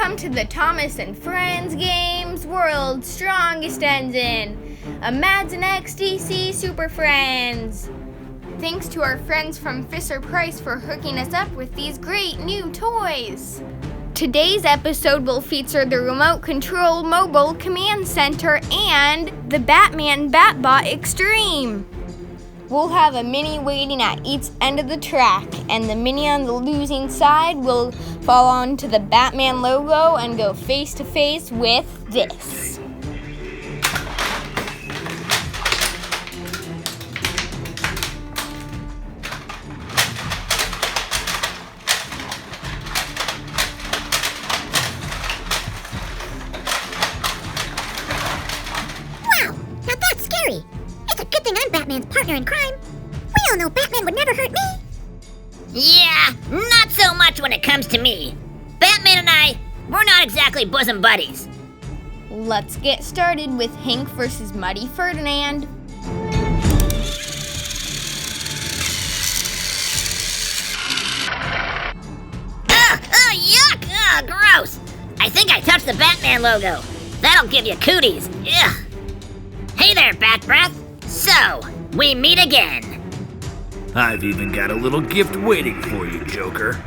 Welcome to the Thomas and Friends Games World's Strongest Engine, Imaginext DC Super Friends. Thanks to our friends from Fisher-Price for hooking us up with these great new toys. Today's episode will feature the Remote Control Mobile Command Center and the Batman Batbot Extreme. We'll have a mini waiting at each end of the track, and the mini on the losing side will fall onto the Batman logo and go face to face with this. Wow, now that's scary. It's a good thing I'm Batman's partner in crime. We all know Batman would never hurt me. Yeah, not so much when it comes to me. Batman and I, we're not exactly bosom buddies. Let's get started with Hink versus Muddy Ferdinand. Oh, yuck! Oh, gross! I think I touched the Batman logo. That'll give you cooties. Ugh. Hey there, Bat Breath. So, we meet again. I've even got a little gift waiting for you, Joker.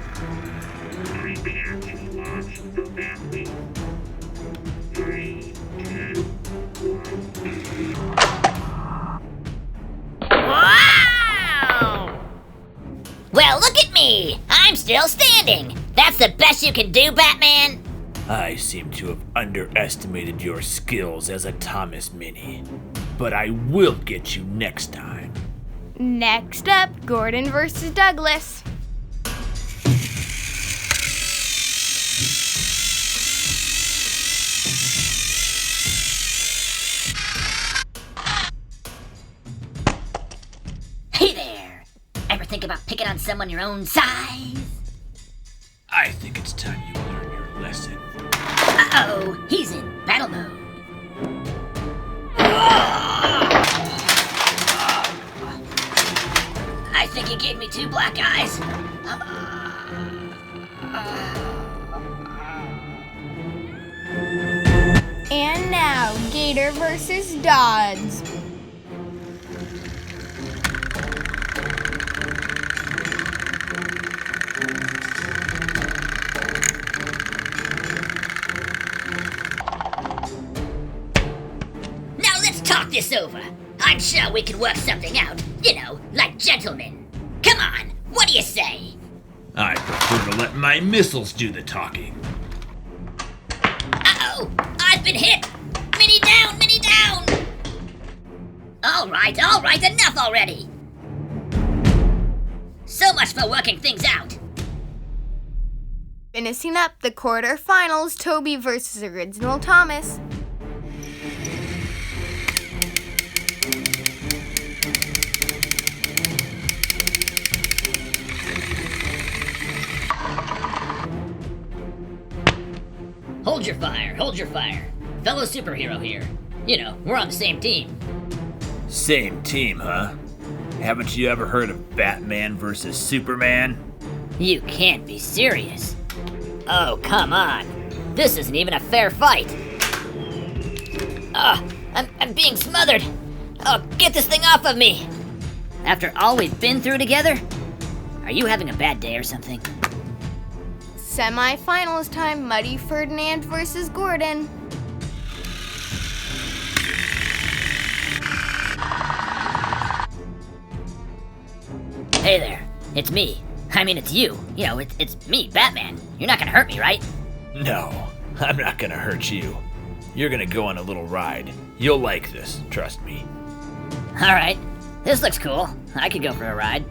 Wow! Well, look at me! I'm still standing! That's the best you can do, Batman? I seem to have underestimated your skills as a Thomas Mini, but I will get you next time. Next up, Gordon versus Douglas. Hey there! Ever think about picking on someone your own size? I think it's time you learn your lesson. Uh-oh, he's in battle mode. I think he gave me two black eyes. And now, Gator versus Dodds. Now let's talk this over. I'm sure we can work something out, you know, like gentlemen. Come on, what do you say? I prefer to let my missiles do the talking. Uh-oh, I've been hit! Mini down, mini down! All right, enough already! So much for working things out. Finishing up the quarterfinals, Toby versus Original Thomas. Hold your fire. Fellow superhero here. You know, we're on the same team. Same team, huh? Haven't you ever heard of Batman versus Superman? You can't be serious. Oh, come on. This isn't even a fair fight. I'm being smothered. Oh, get this thing off of me. After all we've been through together? Are you having a bad day or something? Semi-finals time, Muddy Ferdinand versus Gordon. Hey there, it's me. I mean, it's you. You know, it's me, Batman. You're not gonna hurt me, right? No, I'm not gonna hurt you. You're gonna go on a little ride. You'll like this, trust me. Alright, this looks cool. I could go for a ride.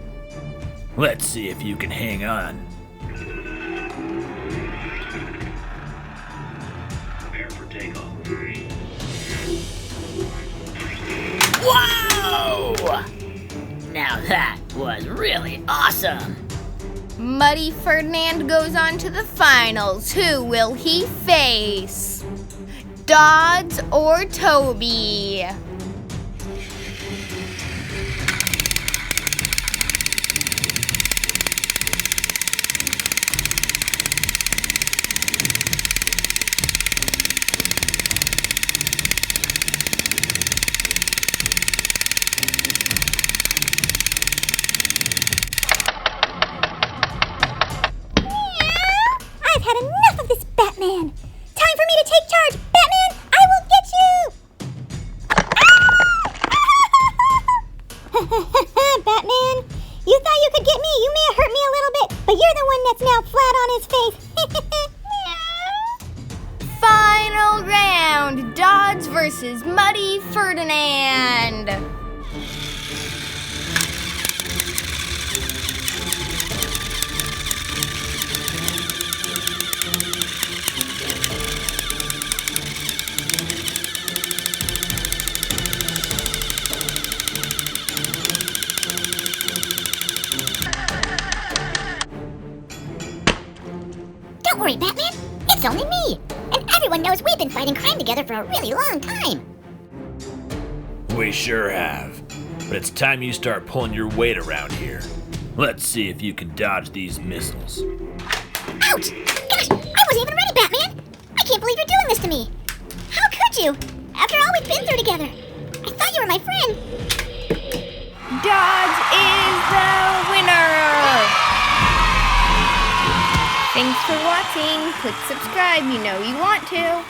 Let's see if you can hang on. Whoa! Now that was really awesome. Muddy Ferdinand goes on to the finals. Who will he face? Dodds or Toby? versus Muddy Ferdinand. Don't worry, Batman. It's only me. And everyone knows we've been fighting crime together for a really long time. We sure have. But it's time you start pulling your weight around here. Let's see if you can dodge these missiles. Ouch! Gosh, I wasn't even ready, Batman. I can't believe you're doing this to me. How could you? After all we've been through together. I thought you were my friend. Dodds is the winner! Thanks for watching. Click subscribe, you know you want to.